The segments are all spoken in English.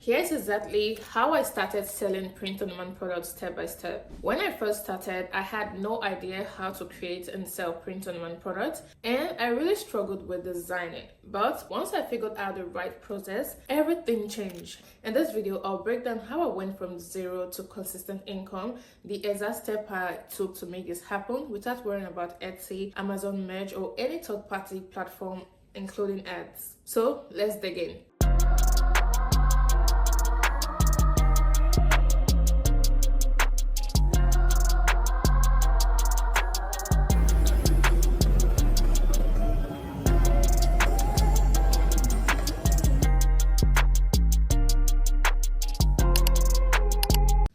Here's exactly how I started selling print-on-demand products step by step. When I first started, I had no idea how to create and sell print-on-demand products, and I really struggled with designing. But once I figured out the right process, everything changed. In this video, I'll break down how I went from zero to consistent income, the exact step I took to make this happen without worrying about Etsy, Amazon Merch, or any third-party platform, including ads. So let's dig in.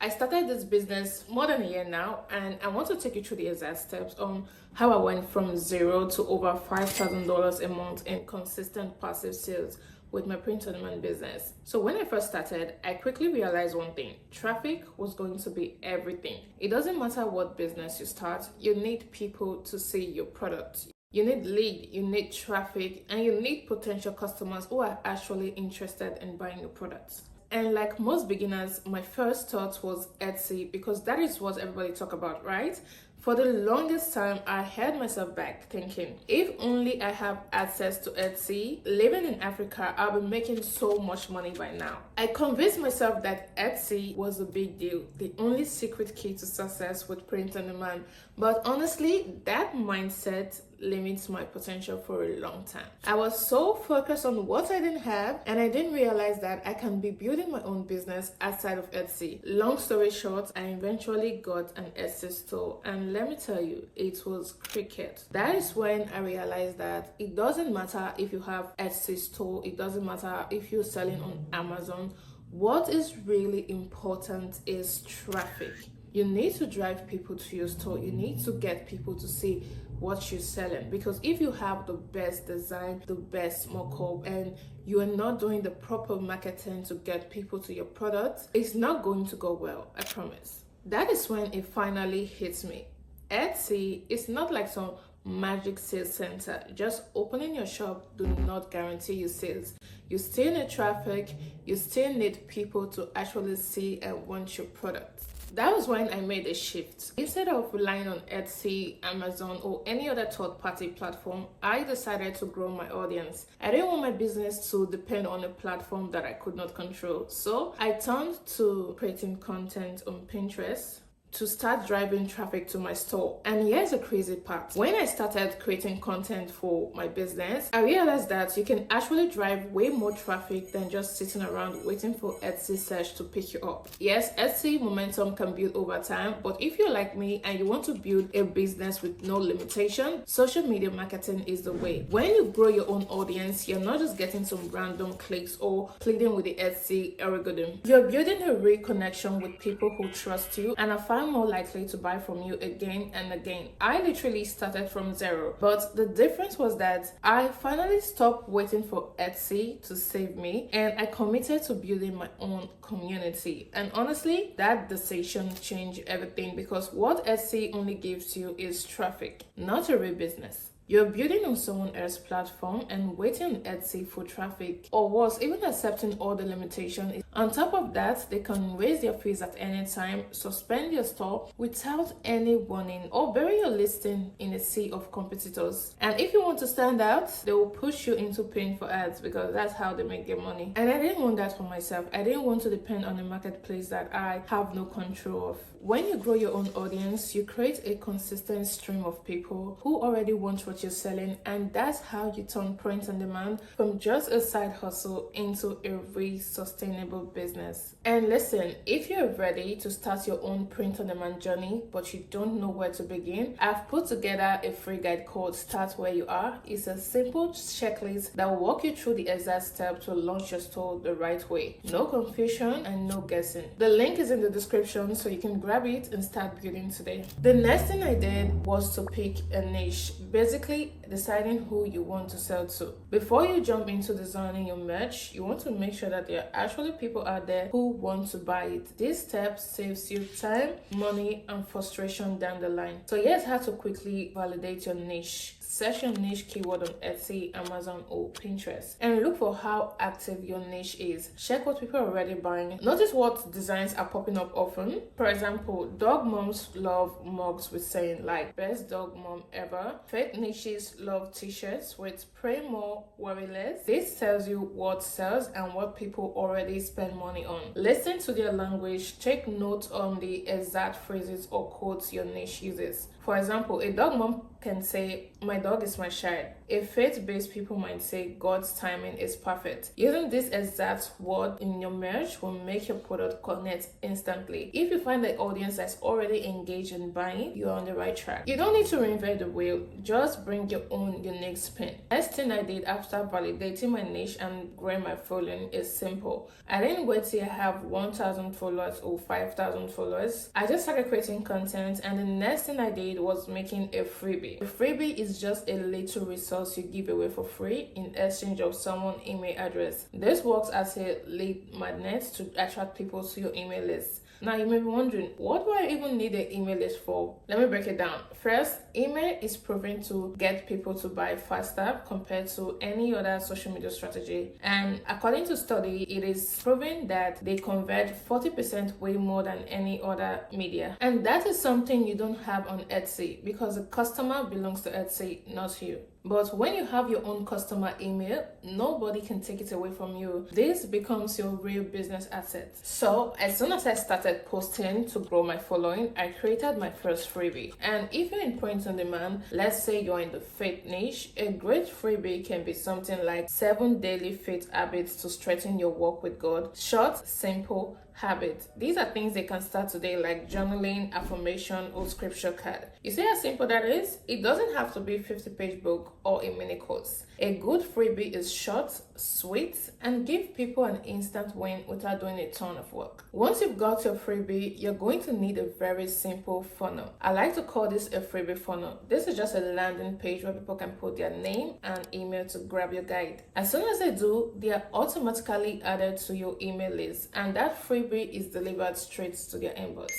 I started this business more than a year now, and I want to take you through the exact steps on how I went from zero to over $5,000 a month in consistent passive sales with my print-on-demand business. So when I first started, I quickly realized one thing: traffic was going to be everything. It doesn't matter what business you start, you need people to see your product. You need lead, you need traffic, and you need potential customers who are actually interested in buying your products. And like most beginners, my first thought was Etsy, because that is what everybody talk about, right? For the longest time, I held myself back thinking, if only I have access to Etsy, living in Africa, I'll be making so much money by now. I convinced myself that Etsy was a big deal, the only secret key to success with print on demand. But honestly, that mindset limits my potential for a long time. I was so focused on what I didn't have, and I didn't realize that I can be building my own business outside of Etsy. Long story short, I eventually got an Etsy store, and let me tell you, it was cricket. That is when I realized that it doesn't matter if you have Etsy store, it doesn't matter if you're selling on Amazon. What is really important is traffic. You need to drive people to your store. You need to get people to see what you're selling, because if you have the best design, the best mock-up, and you are not doing the proper marketing to get people to your product, it's not going to go well, I promise. That is when it finally hits me. Etsy is not like some magic sales center. Just opening your shop do not guarantee you sales. You still need traffic, you still need people to actually see and want your product. That was when I made a shift. Instead of relying on Etsy, Amazon, or any other third-party platform, I decided to grow my audience. I didn't want my business to depend on a platform that I could not control. So I turned to creating content on Pinterest to start driving traffic to my store. And here's the crazy part. When I started creating content for my business, I realized that you can actually drive way more traffic than just sitting around waiting for Etsy search to pick you up. Yes, Etsy momentum can build over time, but if you're like me and you want to build a business with no limitation, social media marketing is the way. When you grow your own audience, you're not just getting some random clicks or pleading with the Etsy algorithm. You're building a real connection with people who trust you and are more likely to buy from you again and again. I literally started from zero, but the difference was that I finally stopped waiting for Etsy to save me, and I committed to building my own community. And honestly, that decision changed everything, because what Etsy only gives you is traffic, not a real business. You're building on someone else's platform and waiting on Etsy for traffic, or worse, even accepting all the limitations. On top of that, they can raise their fees at any time, suspend your store without any warning, or bury your listing in a sea of competitors. And if you want to stand out, they will push you into paying for ads, because that's how they make their money. And I didn't want that for myself. I didn't want to depend on a marketplace that I have no control of. When you grow your own audience, you create a consistent stream of people who already want what you're selling, and that's how you turn print on demand from just a side hustle into a real sustainable business. And listen, if you're ready to start your own print on demand journey but you don't know where to begin, I've put together a free guide called Start Where You Are. It's a simple checklist that will walk you through the exact steps to launch your store the right way. No confusion and no guessing. The link is in the description, so you can grab it and start building today. The next thing I did was to pick a niche. Basically, deciding who you want to sell to. Before you jump into designing your merch, you want to make sure that there are actually people out there who want to buy it. This step saves you time, money, and frustration down the line. So here's how to quickly validate your niche. Search your niche keyword on Etsy, Amazon, or Pinterest, and look for how active your niche is. Check what people are already buying. Notice what designs are popping up often. For example, dog moms love mugs with saying like "Best dog mom ever." Faith niches love t-shirts with "Pray more, worry less." This tells you what sells and what people already spend money on. Listen to their language. Take note on the exact phrases or quotes your niche uses. For example, a dog mom can say, "My dog is my child." A faith-based people might say, "God's timing is perfect." Using this exact word in your merch will make your product connect instantly. If you find the audience that's already engaged in buying, you're on the right track. You don't need to reinvent the wheel, just bring your own unique spin. Next thing I did after validating my niche and growing my following is simple. I didn't wait till I have 1,000 followers or 5,000 followers. I just started creating content, and the next thing I did was making a freebie. A freebie is just a little resource you give away for free in exchange of someone's email address. This works as a lead magnet to attract people to your email list. Now you may be wondering, what do I even need an email list for? Let me break it down. First, email is proven to get people to buy faster compared to any other social media strategy. And according to study, it is proven that they convert 40% way more than any other media. And that is something you don't have on Etsy because the customer belongs to Etsy, not you. But when you have your own customer email, nobody can take it away from you. This becomes your real business asset. So as soon as I started posting to grow my following, I created my first freebie. And if you're in print on demand, let's say you're in the faith niche, a great freebie can be something like 7 daily faith habits to strengthen your walk with God. Short, simple habits. These are things they can start today, like journaling, affirmation, or scripture card. You see how simple that is? It doesn't have to be a 50-page book or a mini course. A good freebie is short, sweet, and give people an instant win without doing a ton of work. Once you've got your freebie, you're going to need a very simple funnel. I like to call this a freebie funnel. This is just a landing page where people can put their name and email to grab your guide. As soon as they do, they are automatically added to your email list, and that freebie is delivered straight to their inbox.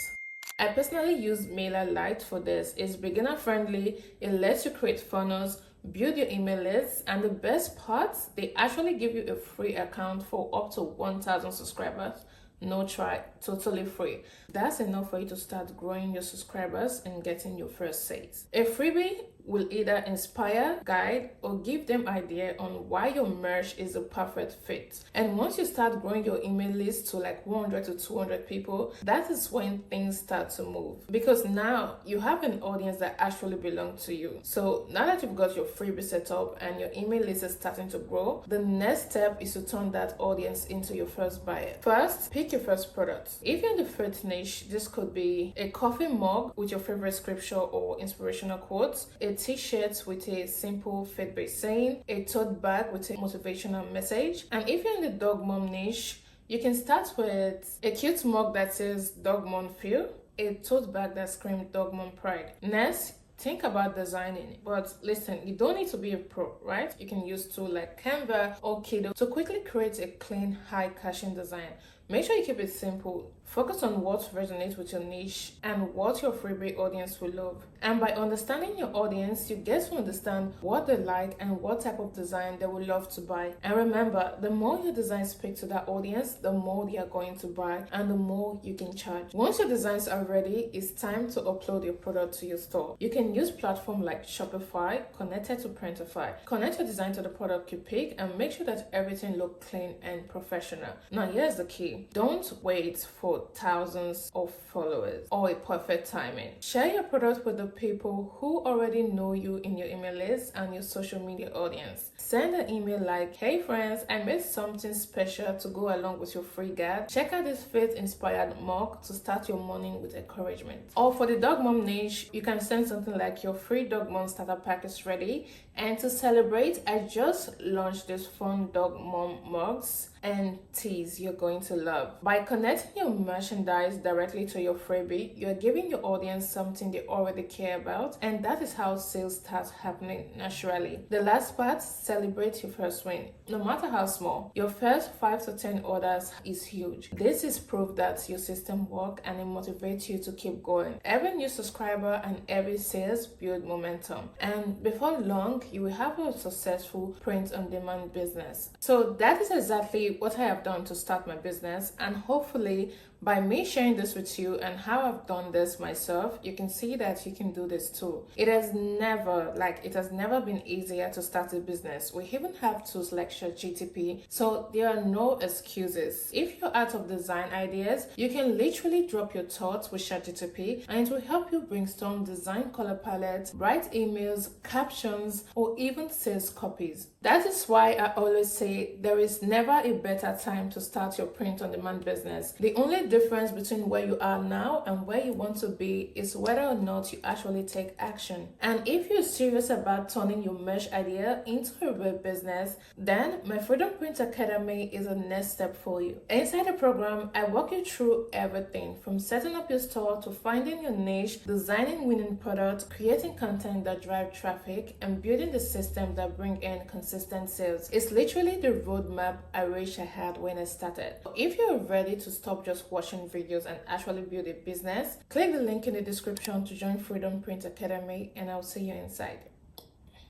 I personally use MailerLite for this. It's beginner friendly, it lets you create funnels, build your email list, and the best part, they actually give you a free account for up to 1,000 subscribers. No try, totally free. That's enough for you to start growing your subscribers and getting your first sales. A freebie will either inspire, guide, or give them idea on why your merch is a perfect fit. And once you start growing your email list to like 100 to 200 people, that is when things start to move. Because now you have an audience that actually belongs to you. So now that you've got your freebie set up and your email list is starting to grow, the next step is to turn that audience into your first buyer. First, pick your first product. If you're in the faith niche, this could be a coffee mug with your favorite scripture or inspirational quotes, a t-shirt with a simple faith-based saying, a tote bag with a motivational message. And if you're in the dog mom niche, you can start with a cute mug that says "Dog Mom Feel," a tote bag that screams "Dog Mom Pride." Next, think about designing it. But listen, you don't need to be a pro, right? You can use tools like Canva or Kido to quickly create a clean, high-caching design. Make sure you keep it simple. Focus on what resonates with your niche and what your freebie audience will love. And by understanding your audience, you get to understand what they like and what type of design they will love to buy. And remember, the more your designs speak to that audience, the more they are going to buy and the more you can charge. Once your designs are ready, it's time to upload your product to your store. You can use platforms like Shopify connected to Printify. Connect your design to the product you pick and make sure that everything looks clean and professional. Now, here's the key. Don't wait for thousands of followers or a perfect timing. Share your product with the people who already know you in your email list and your social media audience. Send an email like, "Hey friends, I made something special to go along with your free guide. Check out this faith-inspired mug to start your morning with encouragement." Or for the dog mom niche, you can send something like, "Your free dog mom starter pack is ready. And to celebrate, I just launched this fun dog mom mugs and teas you're going to love. By connecting your merchandise directly to your freebie, you're giving your audience something they already care about, and that is how sales starts happening naturally. The last part, celebrate your first win. No matter how small, your first 5 to 10 orders is huge. This is proof that your system works and it motivates you to keep going. Every new subscriber and every sales build momentum, and before long, you will have a successful print-on-demand business. So that is exactly what I have done to start my business, and hopefully by me sharing this with you and how I've done this myself, you can see that you can do this too. It has never been easier to start a business. We even have tools like ChatGPT, so there are no excuses. If you're out of design ideas, you can literally drop your thoughts with ChatGPT and it will help you brainstorm design color palettes, write emails, captions, or even sales copies. That is why I always say there is never a better time to start your print-on-demand business. The only difference between where you are now and where you want to be is whether or not you actually take action. And if you're serious about turning your merch idea into a real business, then my Freedom Print Academy is a next step for you. Inside the program, I walk you through everything from setting up your store to finding your niche, designing winning products, creating content that drive traffic, and building the system that bring in consistent sales. It's literally the roadmap I wish I had when I started. If you're ready to stop just watching videos and actually build a business, click the link in the description to join Freedom Print Academy, and I'll see you inside.